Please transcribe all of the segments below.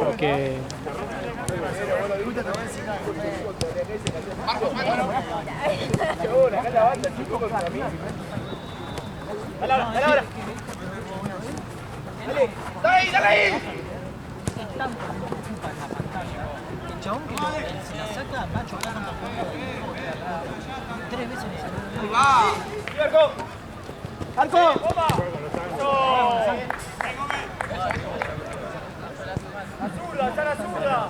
porque... Dale ahora. Dale ahí. El chabón que se la saca va a chocar contra el fondo del juego de atrás. 3 veces le salió. ¡Arco! ¡La zurda!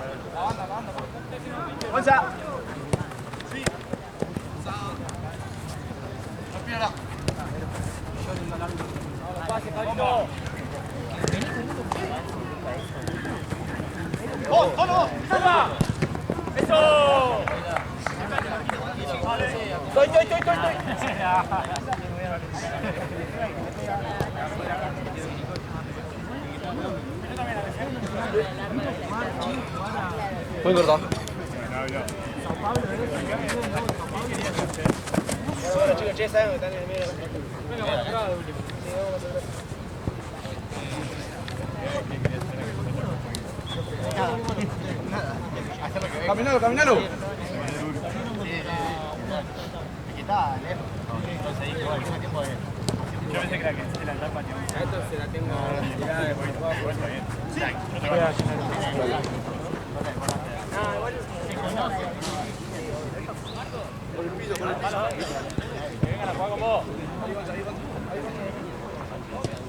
¡Gonza! Sí. ¡Oh! ¡Salva! ¡Eso! ¡Estoy! Muy corto. Bueno, chicos, ya saben que están en el medio. Venga, para atrás. Caminalo. Yo pensé que era que se la tapa. Esto se la tengo tirada de por abajo. Sí. Por el piso, por el piso. Que vengan a jugar con vos.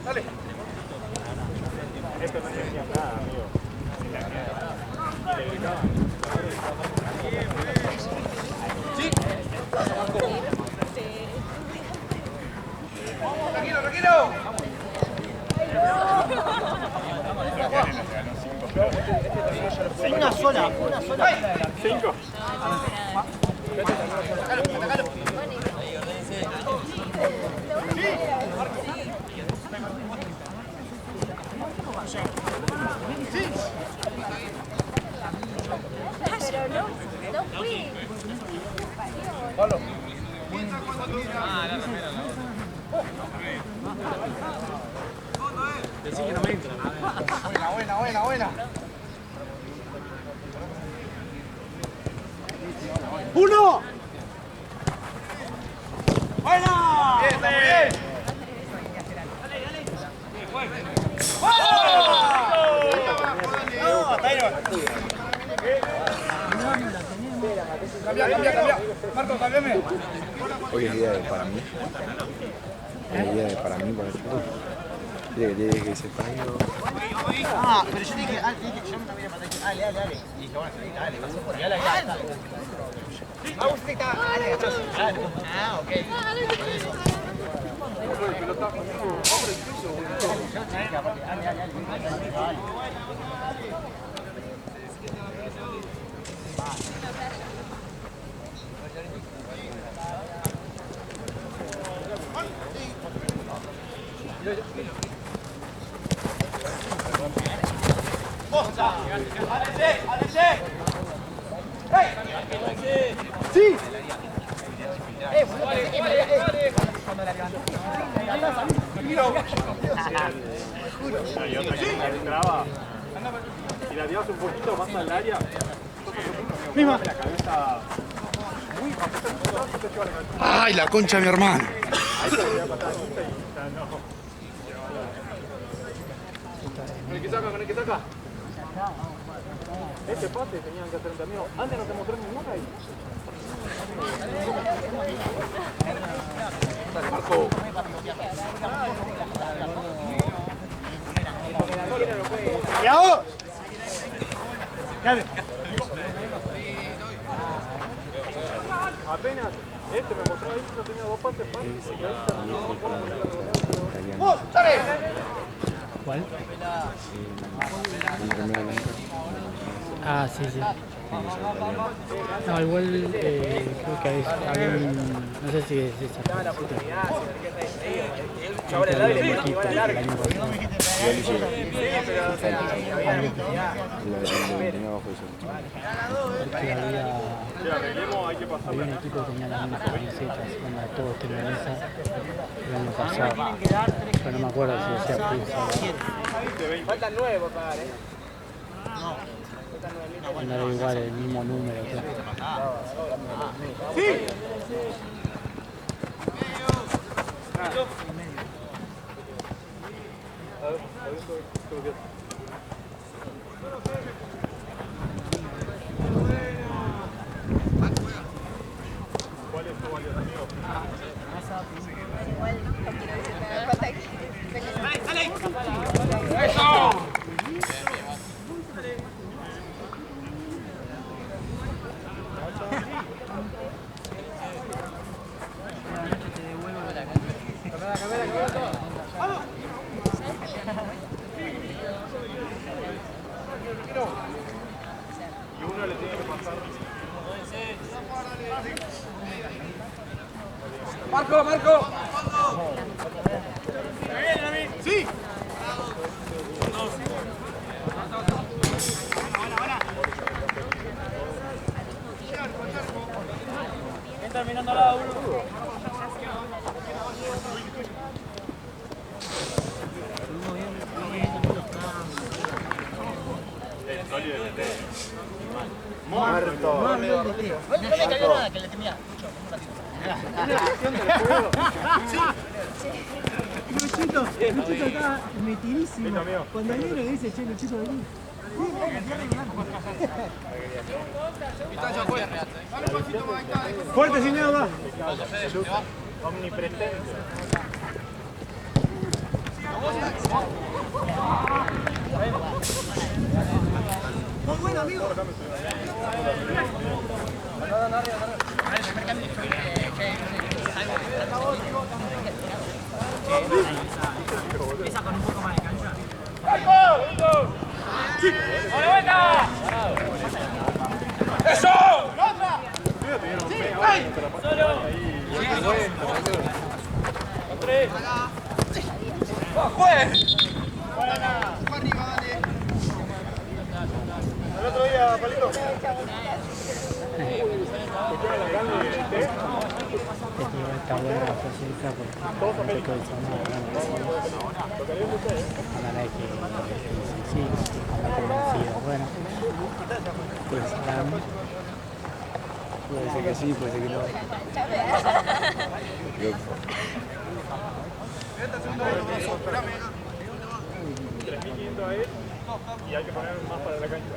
Dale. Esto no decía nada, amigo. Sí. Tranquilo. Una sola. 5. Pero no fui. Pablo. Decí que no me entra. Buena. ¡Uno! ¡Buena! Bien, está bien. ¡Oh! Hasta ahí Cambia. Marco, cambiame. Hoy es día para mí. Es día para mí para el fútbol. Tiene que irse para mí. Pero yo dije, yo me también para dale. Y dije, bueno, dale, vas a por allá, dale. Vamos, dale, atrás. Ah, ok. ¡Sí! Y otra que entraba. Si la tirabas un poquito más al área, Misma. la cabeza muy bajita. ¡Ay, la concha de mi hermano! Con el que saca. Este pase tenían que hacer un camino. Antes no se mostró ninguna ahí. Dale, Marco. ¡Cuidado! Dale. Apenas este me mostró ahí que no tenía 2 pases fáciles. Y ahí está. ¡Vos, dale! ¿Cuál? Sí. No, igual creo que había un... No sé si es esa. Ahora el aire, El equipo del año pasado. Porque había un equipo que tenía las mismas camisetas, donde todos tenían esa el año pasado. Pero no me acuerdo si decía Pulsa. Faltan 9 por pagar, No era igual el mismo número. Todo. ¡Sí! ¿Cuál es tu valioso, amigo? Igual no quiero decir nada. Falta que... Y uno le tiene que pasar. Marco, Marco. ¡Sí! Entra mirando al lado, uno. ¡Muerto! No me cayó nada, que le temía. Luchito está metidísimo. Listo, amigo. Cuando el negro dice, che, Luchito, vení. ¡Fuerte, sin va! Omnipresente. Muy bueno, amigo. Empieza con un poco más de cancha. ¡A la vuelta! ¡Eso! ¡Solo! ¡Tres! ¡Juez! El otro día, Palito. Está buena la facilidad porque no se puede sonar. Ojalá que sí, conocido. Bueno, pues Puede ser que sí, puede ser que no. Yo, 3.500 a él y hay que poner más para la cancha.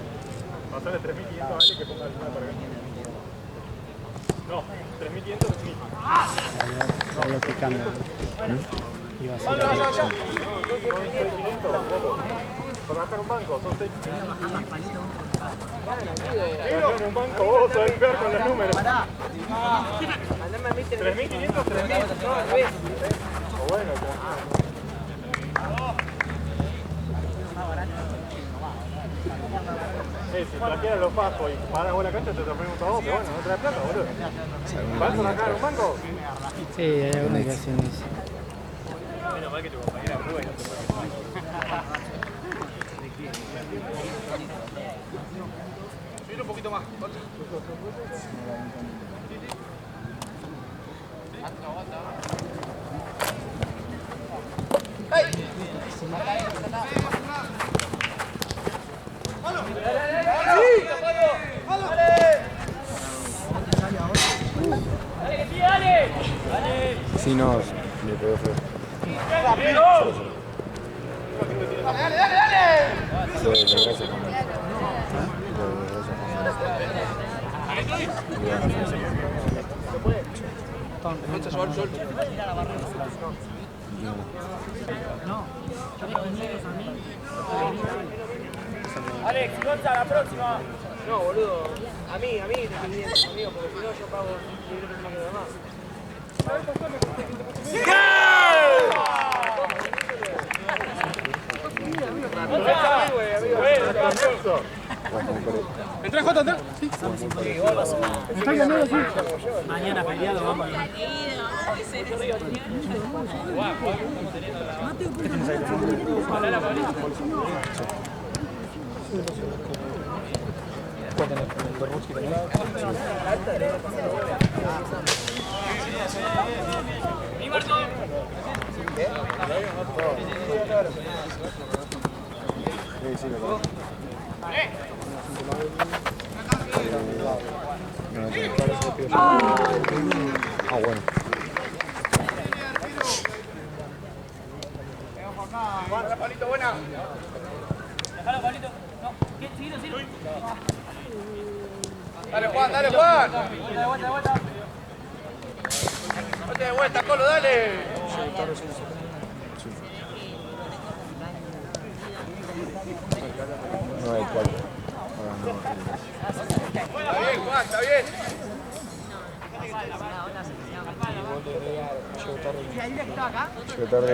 Pasarle 3.500 a él y que ponga el más para la cancha. No, 3.500 es mío. es lo que cambia. Iba a ser Son 6.500, para bajar un banco, son 6.500. En un banco vos sabés pegar con los números. 3.500, 3.000. O bueno, si trajeran los pastos y pagan buena cancha te traemos a vos, pero bueno, no traes plata, boludo. ¿Vas a sacar un banco? Sí, hay alguna que hacen eso. Menos mal que tu compañera juega y no te puede. Subir un poquito más. sí, no, me pegó feo. Sí, gracias. Alex, Gonza, la próxima. No, boludo. A mí, definiendo, amigo, porque si no yo pago libre más que demás. Entra, Jota, entra. Mañana peleado, vamos. Sí, lo conozco. No, tiene que haber sido pío. Ah, bueno. Palito, buena. Déjalo, Pablito. No, seguilo. Dale, Juan, dale, Juan. De vuelta. Vete de vuelta, Colo, dale. No hay cual. Está bien, Juan, está bien. Llegó tarde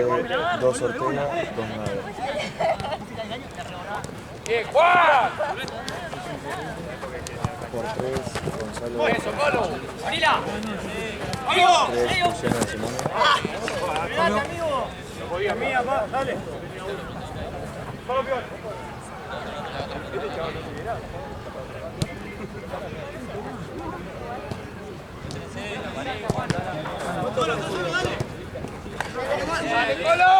2 Ortega, 2 Nave. Bien, Juan. Por 3, Gonzalo. Eso, Colo. 3, Luciano de Simone. No podía, mía, va, dale. Solo peor. Este chaval no se viera. Dale, Colo.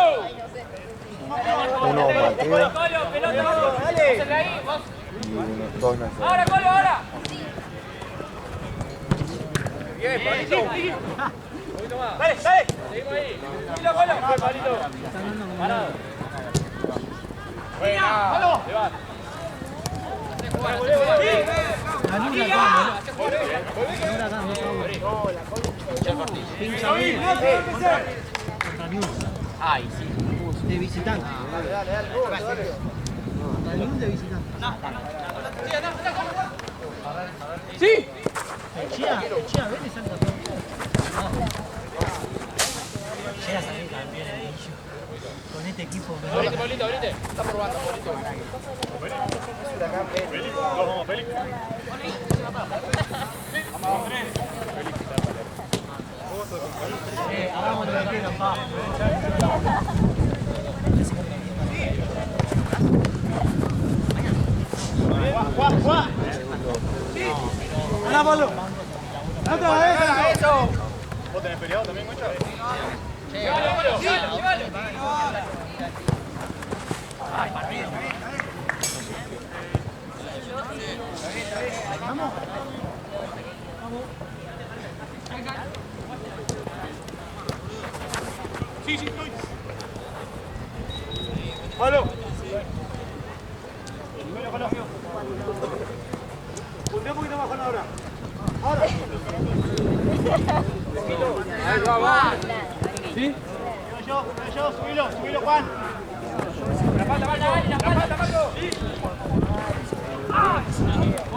1 Mateo Pelota, dale. Ahí, vos. y 2 Nazaret. Ahora, Colo, ahora. Bien, Palito. Un poquito más. Dale. Seguimos ahí. Seguilo, Colo. Pablito. Parado. Buena. Levanta. Pincha bien. Contra News. Ay, sí. De visitante. Dale. Contra News de visitante. ¡Sí! El Chía Vélez salta todo. Llega a salir campeón el Millo. Con este equipo. Pablito. Está por banda, Pablito. Félix, dos vamos, Félix. Hagamos lo que quieran, pa. Juan. ¡Anda, Pablo! ¡Otra vez! Eso. ¿Vos tenés peleado también, Mucha? Llévalo. Sí, estoy. ¡Pablo! Puntea un poquito más con ahora. Ahora. Ahí va. ¿Sí? Yo, subilo, Juan. La falta, Marco. Sí.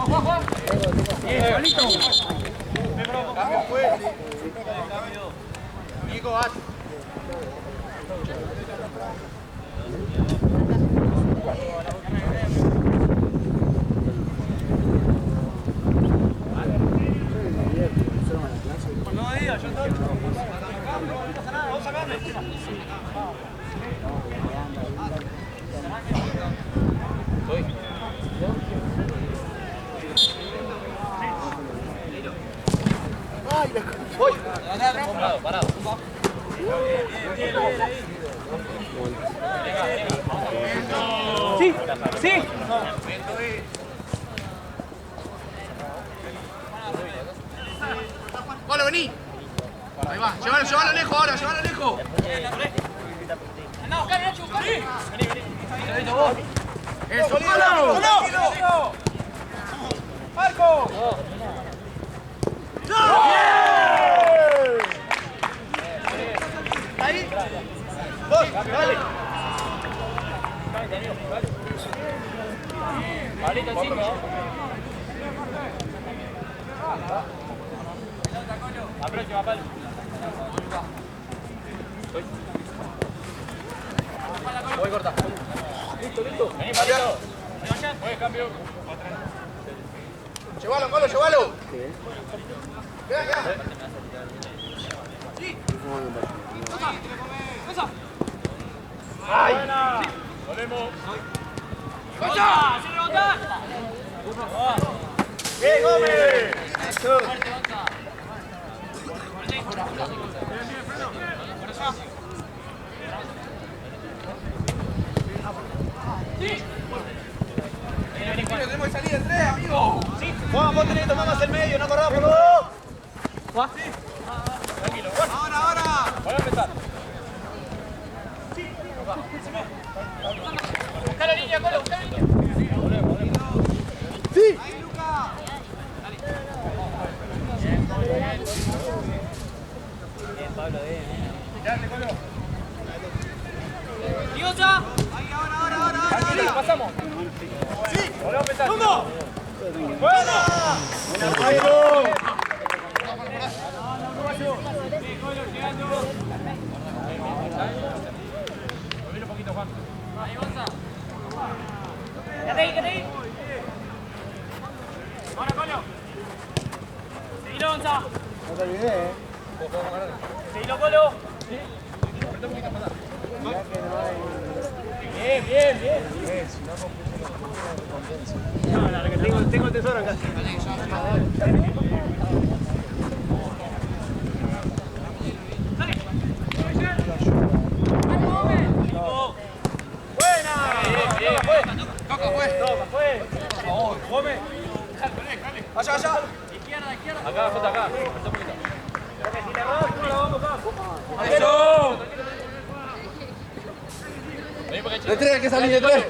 Juan. Bien, Palito. Cambio fue. Nico, haz. Parado. Sí. Colo, vení. Ahí va. Llévalo lejos ahora, llévalo lejos. No, Nacho, vení. Eso, Colo. Marco. Ahí. Vos, dale. Pablito, chico. La próxima, Pablo. Voy corta. Listo. Vení, Pablito. Voy, cambio. Llévalo, Colo, llévalo. Queda. ¡Ay! ¡Volvemos! ¡Cosa! ¡Sin rebotar! ¡Bien, Gómez! ¡Sí! tenemos que salir de 3, amigo. Sí. Juan, vos tenés que tomar más el medio, no corramos por los dos. Sí. Tranquilo, Juan. Ahora. Voy a empezar. Sí. Busca la línea, Colo, busca la línea. Volvemos. Sí. Ahí, Luca. Bien, Pablo, bien. Dale, Colo. ¡Diosa! Ahí, ahora. Tranquilo, pasamos. Sí. Volvemos a empezar. ¡Segundo! ¡Buena! ¡Buena, Jairo! Volvelo un poquito, Juan. Ahí, Gonza. Quédate ahí. Ahora, Colo. Seguilo, Gonza. No te olvides, Seguilo, Colo. Bien. No, que tengo el tesoro acá. Allá. Izquierda. Acá, Jota, acá. Un poquito. Si le rodas, no la vamos acá. ¡Eso! De 3, hay que salir de 3.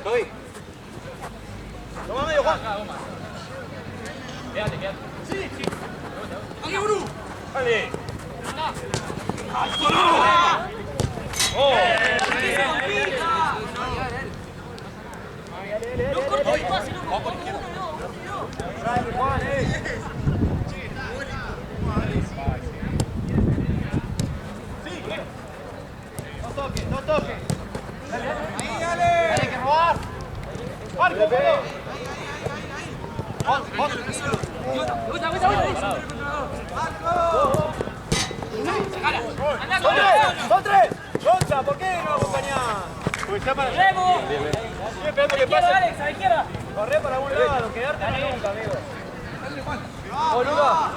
Toma medio, Juan. Acá, Goma. Quédate. Sí. ¡Dale, Bru! ¡Dale! ¡Oh! No cortes el pase, no. Vamos por izquierda. Dale, Juan, Sí, no toques. Ahí, dale. Dale, que robar. Marco, Juan. ¡Son tres! ¡Gonza, ¿por qué no acompañás? Porque está para allá. Estoy esperando que pase. Alex, a la izquierda. Corre para un lado, quedarte no nunca, amigo. ¡Oh, Luca!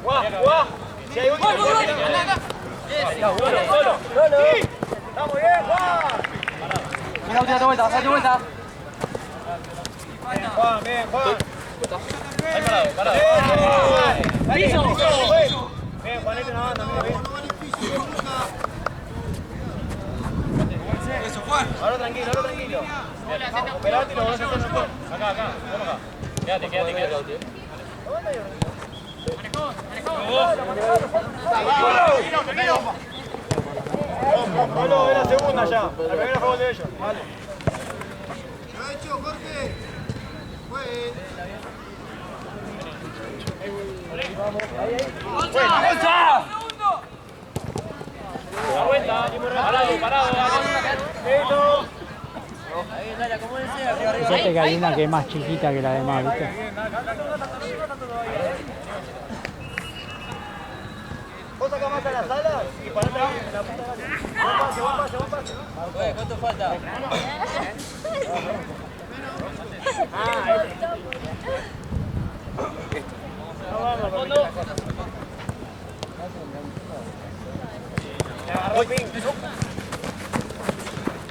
¡Guau! Si hay último, solo. ¡Sí! ¡Está muy bien, Juan! Date vuelta. Bien, Juan, Ahí parado. ¡Piso! Bien, Juanito, una banda, amigo, bien. Eso, Juan. Ahora tranquilo. Operate y lo vas a hacer mejor. Acá. Vamos acá. Quédate. Pablo, es la segunda ya. La primera fue gol de ellos. Vale. Lo ha hecho, Jorge. Fue. ¡Gonza! La vuelta. Parado. Fíjate que hay una que es más chiquita que la demás, ¿viste? Vos sacás más a las alas y parate ahí en la punta de la buen pase. ¿Cuánto falta? Agarró el pin.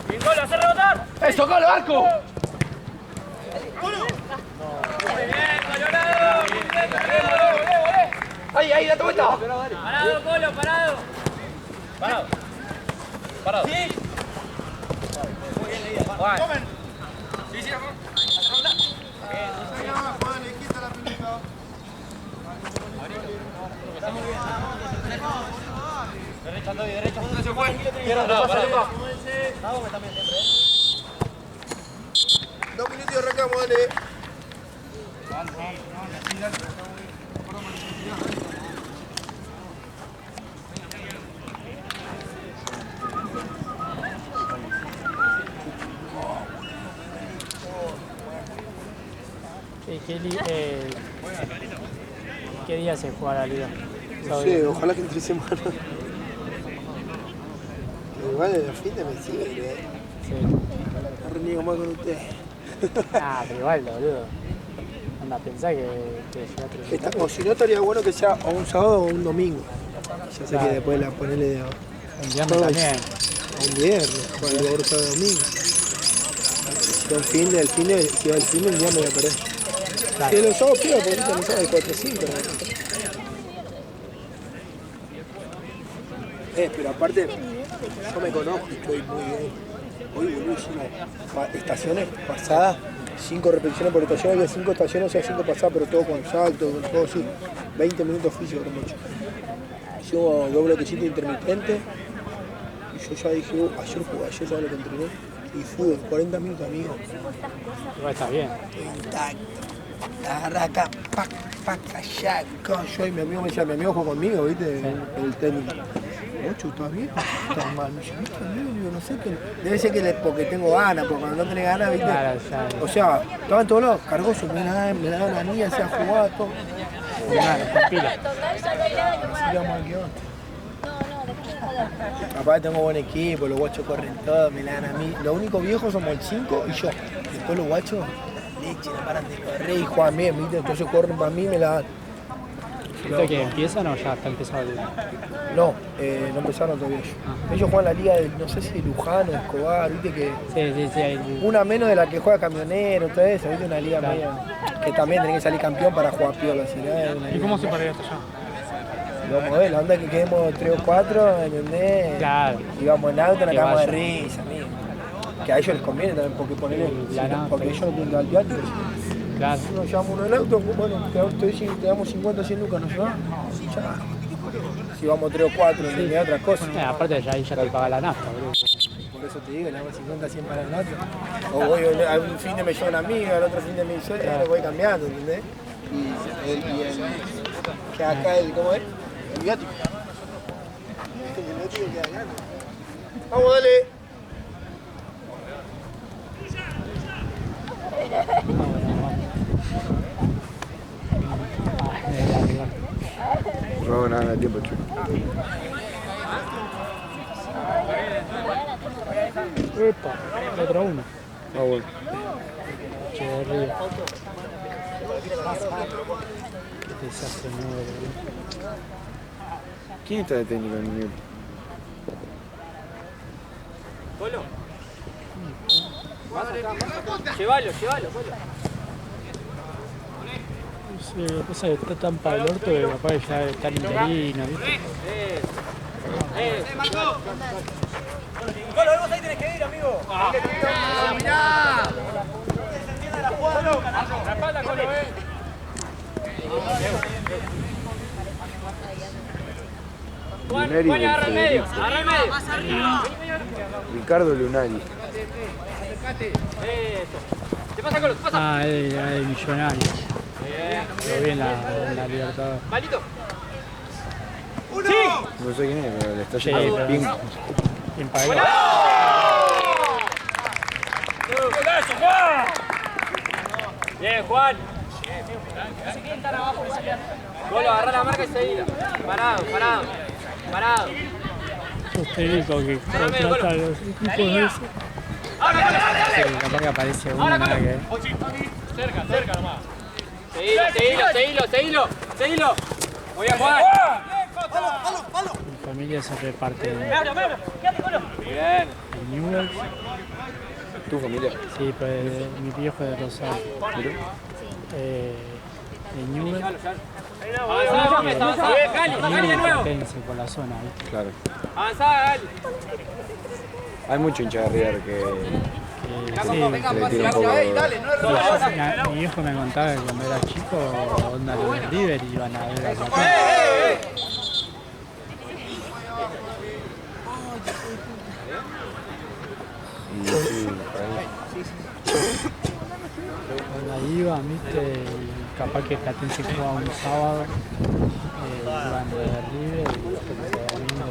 Bien, Colo, hacer rebotar. ¡Eso, Colo, arco! Colorado. Ahí, date vuelta. Parado, Colo, parado. Parado. Sí. Juan. Sí, Juan. Juan, le quita la pelota. Derecha. No se fue. Parado. Vamos, también siempre. 2 minutos y arrancamos, dale. ¿Qué día se juega la liga? No sé, ojalá que entre semana. Igual en la fin de me sigue, Sí. no reniego más con usted. Ah, pero igual, boludo. Anda, pensá que llega O si no, estaría bueno que sea o un sábado o un domingo. Ya sé Claro. que después la ponerle de un viernes también. a un viernes, para el sábado domingo. Son fin del fin de, si va el fin del día me voy a perder. Si los sábados pida, porque ahorita no sabe 4-5. Pero aparte, yo me conozco y estoy muy bien. Hoy, boludo, hicimos estaciones pasadas, 5 repeticiones por estación, había 5 estaciones, o sea, 5 pasadas, pero todo con salto, con todo así. 20 minutos físicos, no mucho. Hicimos 2 bloquecitos intermitentes. Y yo ya dije, ayer jugué, ayer sabes lo que entrené. Y fútbol, 40 minutos, amigo. Igual está bien. Intacto. Agarra acá, pac, allá, yo y mi amigo me decía, mi amigo jugó conmigo, ¿viste? Sí. El técnico. Ocho, ¿estás bien? ¿Estás mal? Me dice, ¿estás bien? Digo, no sé qué. Debe ser que porque tengo ganas, porque cuando no tenés ganas, ¿viste? Claro, ya. O sea, estaba en todos lados, cargoso, me daban a mí, hacía jugar, todo. Claro, con pila. Así vamos a quedar. Aparte tengo buen equipo, los guachos corren todo, me la dan a mí. Los únicos viejos somos el 5 y yo. Después los guachos, leche, no paran de correr y juegan bien, ¿viste? Entonces corren para mí y me la dan. ¿Esto que empiezan o ya está empezado el...? No, no empezaron todavía ellos. Ellos juegan la liga de, no sé si de Luján o Escobar, ¿viste? Que Sí, hay... una menos de la que juega Camionero, todo eso, ¿viste? Una liga media que también tenés que salir campeón para jugar piola. ¿Y cómo se para esto ya? Vamos a ver, la onda que quedemos 3 o 4, ¿entendés? Claro. Y vamos en auto, nos Que cagamos de vaya. risa, amigo. Que a ellos les conviene también, porque ponele, porque ellos no tienen que dar viáticos. Claro. Nos llevamos uno en auto, bueno, te damos 50, 100 lucas, ¿no? Ya. Si vamos 3 o 4, ¿entendés? Otras cosas. Aparte ya ahí ya te paga la nafta, boludo. Por eso te digo, le damos 50, 100 para el otro. O voy a un fin de me llevo una amiga, al otro fin de me suegra, lo voy cambiando, ¿entendés? Y el que acá ¿cómo es? El viático. El viático queda grande. Vamos, dale. No, nada de tiempo, chulo. Epa, otro uno. Ah, bueno. Che, de arriba. Qué desastre nuevo, boludo. ¿Quién está de técnico en el nivel? Colo. Llévalo, Colo. Sí, lo que pasa es que está tan para el orto que capaz que ya está en interino, ¿viste? Colo, vos ahí tenés que ir, amigo. Mirá. Se entiende la jugada. La espalda, Colo, Lunari Juan, del agarra el medio, Federico. agarra el medio. Ricardo Lunari. Te pasa, Colo, te pasa. Ah, el millonario. Lo vi en la Libertadores. Malito. No sé quién es, pero le está Sí, yendo pero- bien. Bien pagado. ¡Golazo, Juan! Bien, Juan. Colo, agarra la marca y seguila. Parado. Sos técnico que contrata a los equipos de eso. Sí, capaz que aparece uno nada que ver. Cerca nomás. Seguilo. Muy bien, Juan. Mi familia se reparte en Bien. Newell's. ¿Tu familia? Sí, pero mi viejo es de Rosario. En Newell's. Avanzá, Gali de nuevo. Tense por la zona, ¿viste? Claro. Avanzá, Gali. Hay mucho hincha de River que Sí, le tira un poco. mi viejo me contaba que cuando era chico, onda los de River iban a ver a Platense. Y sí, ahí. Cuando iban, viste, y capaz que Platense jugaba un sábado, iban de River y después el domingo.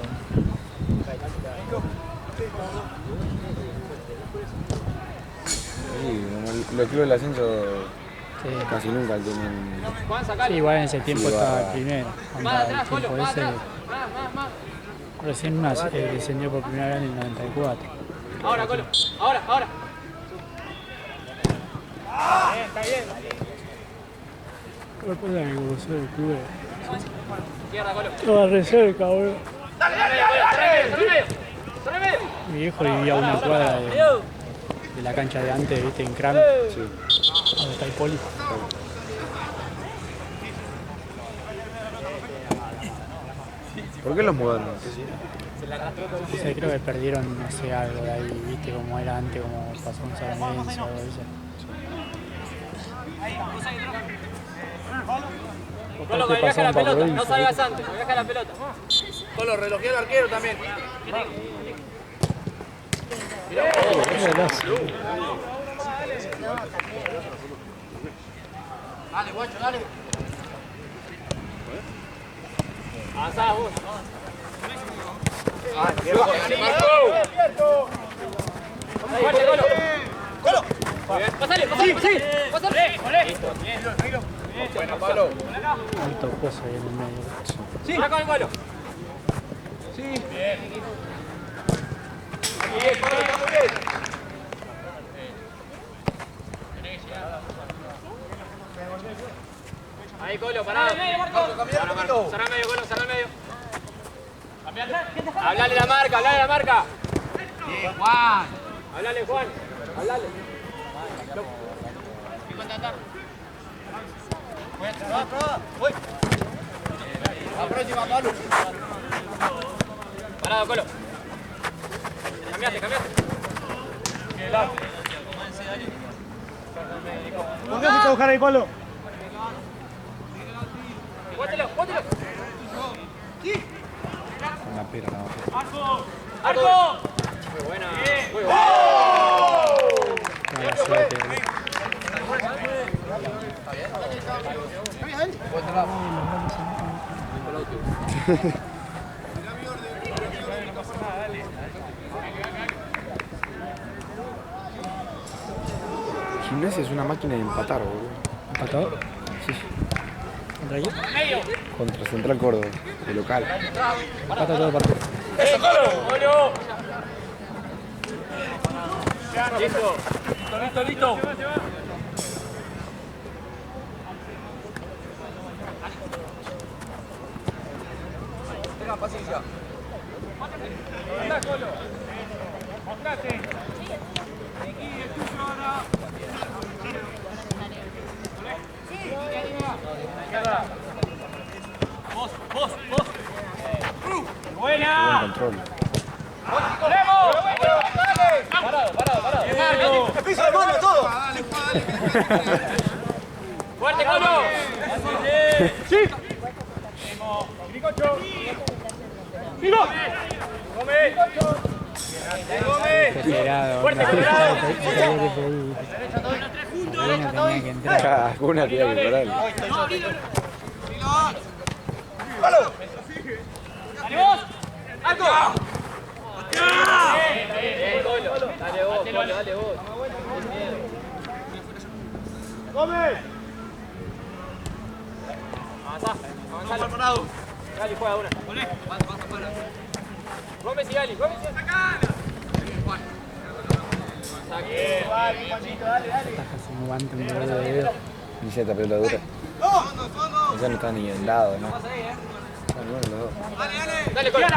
Sí, como los clubes del ascenso Sí. casi nunca tienen. Juan, Sí, sacalo. igual en ese tiempo Sí, estaba va. el primero. Más Onda, el atrás, Colo, tiempo más ese, atrás. Más. recién descendió por primera vez en el 94. Ahora, Colo. Ahora. Pero pasa que como soy el club, Izquierda, Colo. estaba re cerca, boludo. Dale, Colo. Cerra el medio. Mi viejo vivía a una cuadra de de la cancha de antes, viste, en Cram, Sí. donde está el poli. ¿Por qué los mudaron? No sé, creo que perdieron, no sé, algo de ahí, viste, como era antes, como pasó en San Lorenzo o algo de eso. Colo, que viaje a la pelota, no salgas antes, que viaje a la pelota. Colo, relojea al arquero también. Dale, guacho, dale. Avanzá vos. Fuerte, Colo. Colo. Pasale, pasale. Pasale. Listo. Bueno, Pablo. Alto pozo ahí en el medio. Sí, acá con el Colo. Sí. Bien. Bien, Colo, está muy bien. Ahí, Colo, parado. Cambiar un poquito. Cerrá medio, Colo, cerrá medio. Hablale la marca, hablale la marca. Bien, Juan. Hablale, Juan. Hablale. Voy. La próxima, Pablo. Parado, Colo. Cambiaste. ¿Dónde fuiste a buscar ahí, Pablo? Póntelo. Una pera, no. ¡Arco! Muy buena. Muy buena. Mala suerte. Gimnasia es una máquina de empatar, boludo. ¿Empató? Sí. ¿Contra quién? Contra Central Córdoba, de local. Empata todo el partido. ¡Eso, Colo! Listo. Tengan paciencia. Anda, Colo. Mostrate. Vos. Buena. Buen control. Parado. ¡El piso de mano, todo! ¡Fuerte, Colo! ¡Sí! ¡Gricocho! ¡Vivo! ¡Come! Desesperado. Fuerte, onda. Colorado. Tenía que entrar. Cada una tenía que parar. ¡Palo! ¡Dale vos! ¡Arco! Bien, Colo. Dale vos, Colo, dale vos. ¡Come! Avanzá. Gali juega una. Gómez y Gali. Saque. Taja sin guante, un dolor de dedo. Dice esta pelota dura. Ya no está ni en lado, ¿no? Bueno, los dos. Dale, Colo.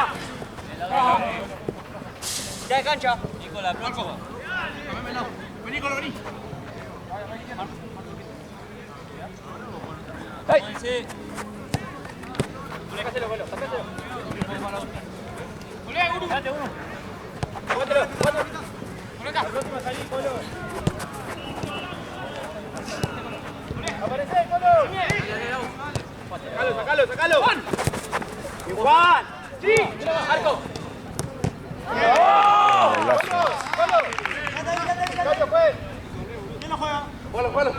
Ya de cancha. Nicolás, próximo. Vení, Colo, vení. Sí. Sacáselo, Colo. Sacáselo. Date uno. Cuéntelo. Por acá. Aparece, Colo. Sacalo. Juan. Sí. Arco. ¿Quién lo juega? Palo.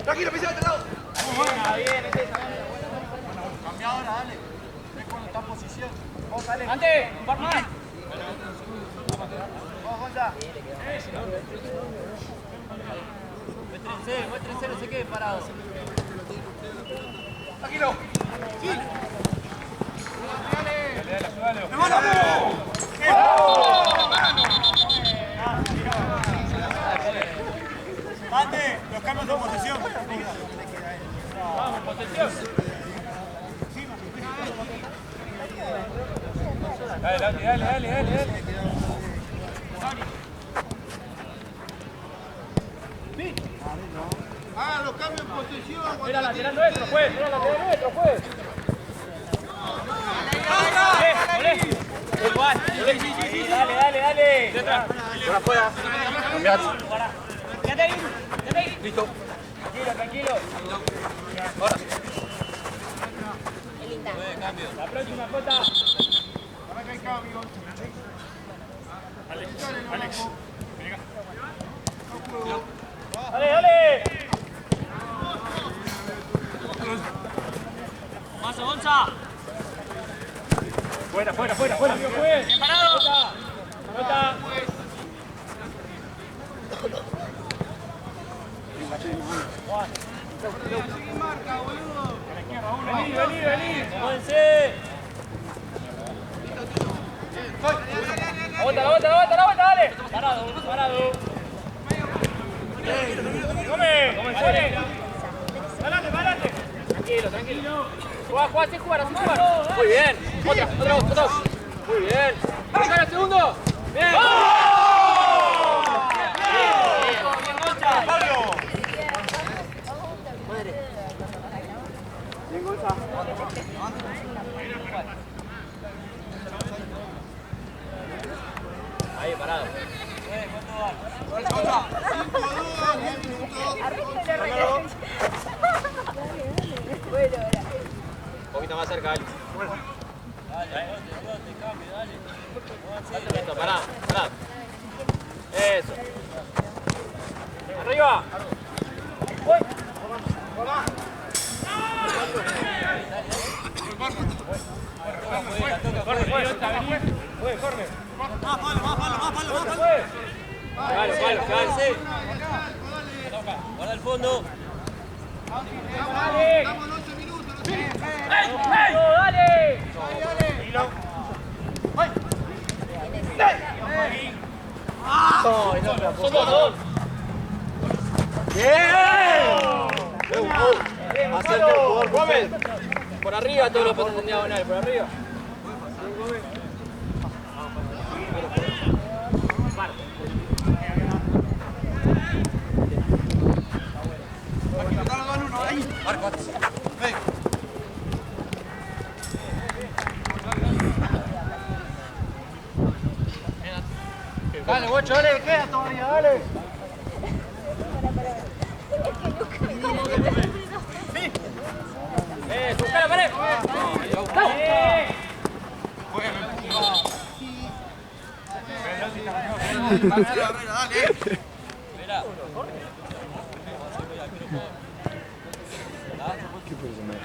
Tranquilo, pisa de este lado. Cambia ahora, dale. Ve cuando está en posición. Vos, dale. Ante. Un par más. Vos, Gonza. Muéstrense, no se quede parado. Tranquilo. Ante, los cambios de posición. Vamos, posesión. Dale. Hagan los cambios en posesión. Mira, lateral nuestro, juez. Dale. Por afuera. Cambiate. Quédate ahí. Listo. Tranquilo. Ahora. Qué linda. La próxima, Jota. Para que hay cambio. Alex. Dale. Gonza, Gonza. Fuera. Bien Parado. Jota. Vení. Móvense. La vuelta, dale. Parado. Come. Adelante. Tranquilo. Juega, sin jugar. Muy bien. Otra. Muy bien. ¡Vamos al segundo! ¡Bien! Ahí, parado. Un poquito más cerca, Ali. Listo, pará. Eso. Arriba. Corre. Más palo. Claro. Guarda el fondo. Dale. Estamos 11 minutos. Dale. Son dos. Bien. Acerca el jugador, Gómez. Por arriba todos los pases en diagonal, por arriba. Marco. Ven. Dale, guacho, dale, queda todavía, dale. Busca la pared. Espera. ¿Qué personaje?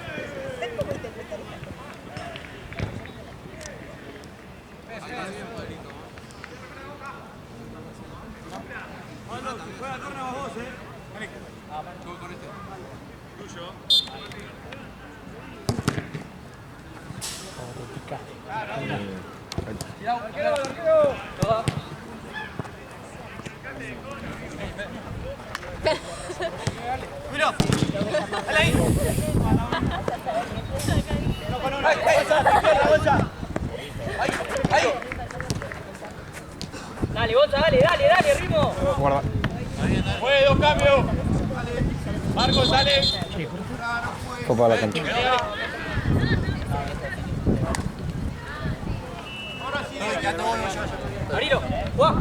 Dale, Gonza, dale, ritmo. Guarda. Fue 2 cambios. Marcos, sale. Fue para la cancha. Marino, ¡guau!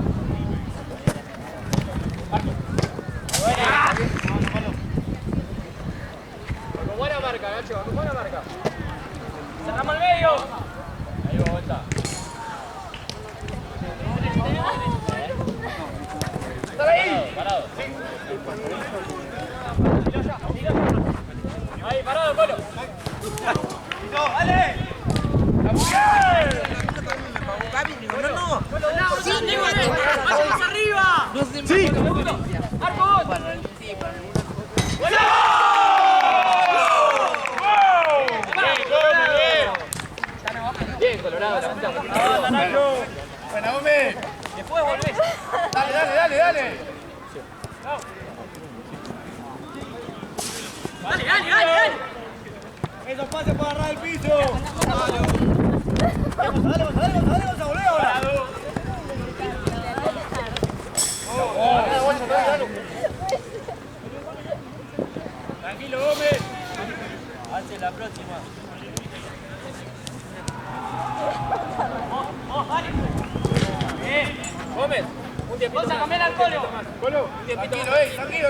Con buena marca, Gacho, con buena marca. Cerramos al medio. Ahí va, vuelta. ¡Están ahí! Parado. Ahí, parado, Colo. ¡Dale! ¡Vamos arriba! ¡Sí! ¡Marcos! Bien, Colorado, la Nacho. Buena, hombre. Después volvés. Dale. ¡Dale! Esos pases para agarrar el piso. volvé ahora. Tranquilo, Gómez. Hace la próxima. Gómez, un tiempito más. Cambiar al Colo. Colo, un tiempito más. Tranquilo,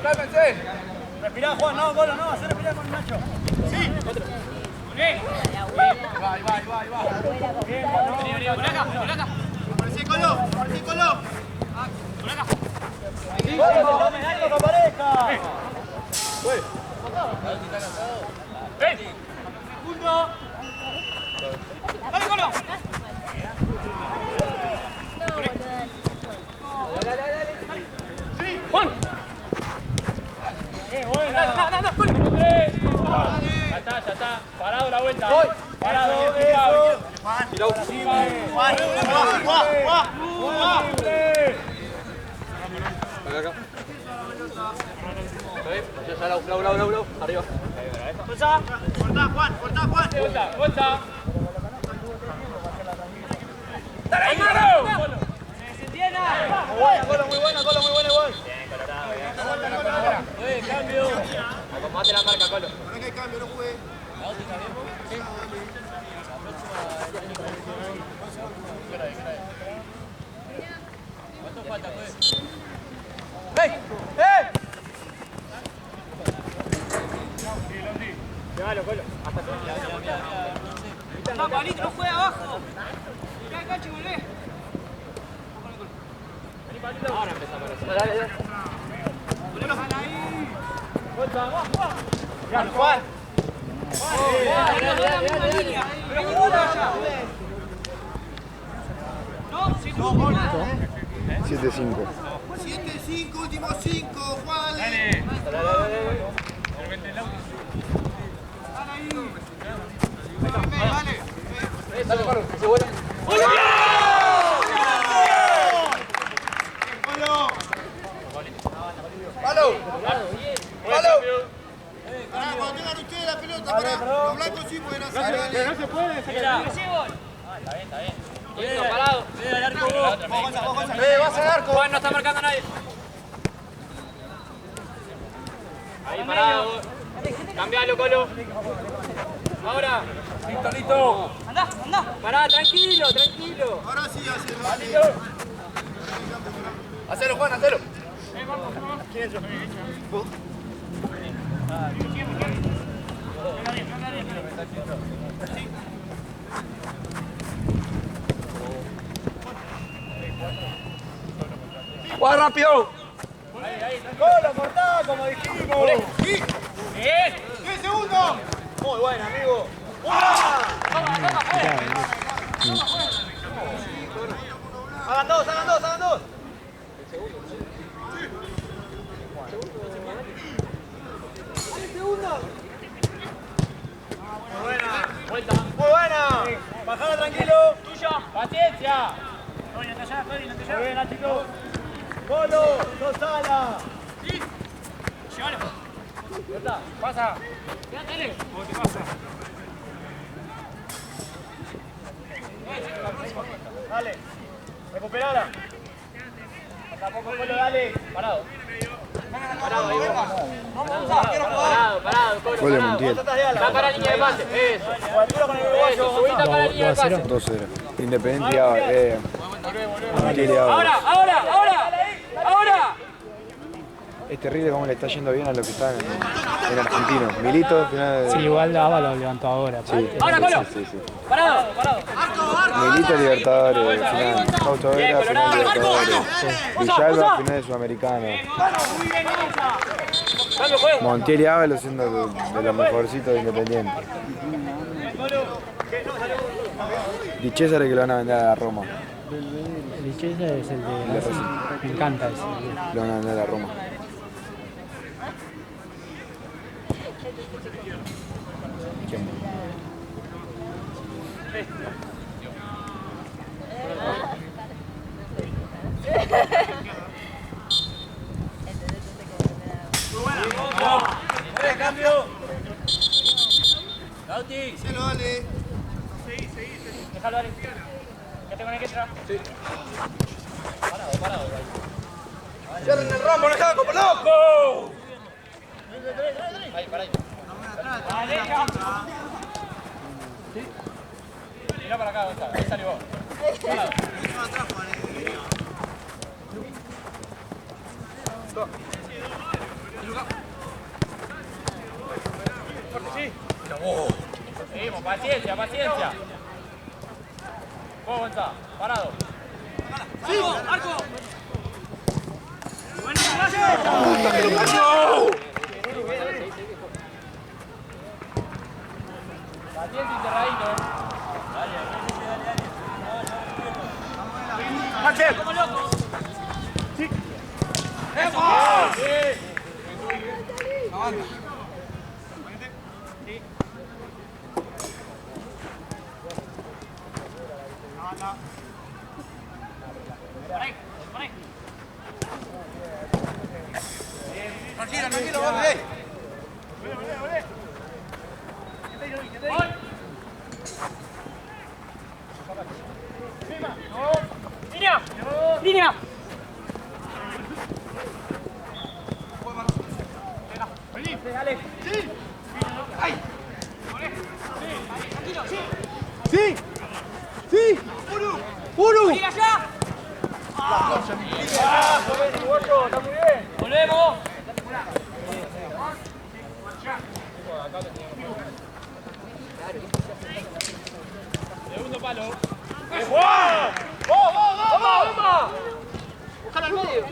cálmense. Respirá, Juan, no, Colo, no, hacer respirar con Nacho. Sí. Otro. Ahí va. Bien, Juan, Vení, por acá. Aparecí, Colo. Por acá. Dame algo que aparezca. Segundo. Dale, Colo. Juan. Buena. Colo. Ya está. Parado la vuelta. Parado. Juan. Arriba. Cortá, Juan. Vuelta. ¡Dale, hermano! Colo, muy buena igual. Cambio. Acomodate la marca, Colo. Para que hay cambio, no jugué. ¿Cuánto falta, pues? ¡Ey! Llévalo, Colo. Hasta No, Pablito, no juega abajo. Mirá el cancho y volvé. ahora empezamos. Dale. Juan. Dale. No, sin gol. 7-5. 7-5, último 5, Juan. Dale. Dale, Carlos, se vuelve. ¡Palo! Cuando tengan ustedes la pelota, los blancos sí pueden hacer. Pero no se puede. Está bien. Listo, parado. Al arco vos. Vas al arco. Juan, no está marcando a nadie. Ahí, parado. Cambialo, Colo. Ahora. Listo. Andá. Pará, tranquilo. Ahora sí, hacelo. Hacelo, Juan, hacelo. ¡Juan, rápido! Colo, cortá, como dijimos. ¡Bien! 10 segundos. Muy buena, amigo. Hagan dos. Vuelta. Muy buena. Bajala tranquilo. Tuya. Paciencia. Muy bien, Nachito. Colo, dos alas. Vuelta. Pasa. Dale. Dale. Recuperala. Tampoco Colo, dale. Parado. Ahí va. Parado, Colo. Gol de parado. Montiel. Está para la línea de pase. Eso. Altura con el uruguayo. Subita para la línea de pase. 2-0. Independencia. Montiel. Ahora. Es terrible cómo le está yendo bien a los que están en argentino. Milito, final. Sí, igual Ava lo levantó ahora. Sí, Ahora, Colo. sí. Parado. Milito Libertadores, final. Fausto Vera, Bien, final Colorado. Libertadores. Villalba, final de Sudamericano. Cambio juego. Montiel y Ávalo siendo de los mejorcitos de Independiente. Di César que lo van a vender a la Roma. El Icheza es el de Racing. Me encanta ese. Lo van a vender a la Roma. ¿Quién? Cambio. Gauti. Se lo dale. Seguí. Fíjate con el que entra. Sí. Parado. ¡Cierren el rombo, no están como locos! Ahí, para ahí. A la derecha. Mira para acá, ¿dónde está? Ahí salió. Parado. Sí. Seguimos, paciencia. Vos, Gonzalo, parado. ¡Sí! ¡Arco! Paciencia y cerradito. ¡Axel! Sí. ¡Vamos! Sí. Avanza. Tranquilo, vamos, Línea. Dale. ¡Sí! ¡Ay! ¡Sí! ¡Sí! ¡Uno! ¡Tira allá! Está muy bien. Volvemos. Segundo palo. ¡Vamos! ¡Vamos! ¡Vamos! ¡Búscalo al medio!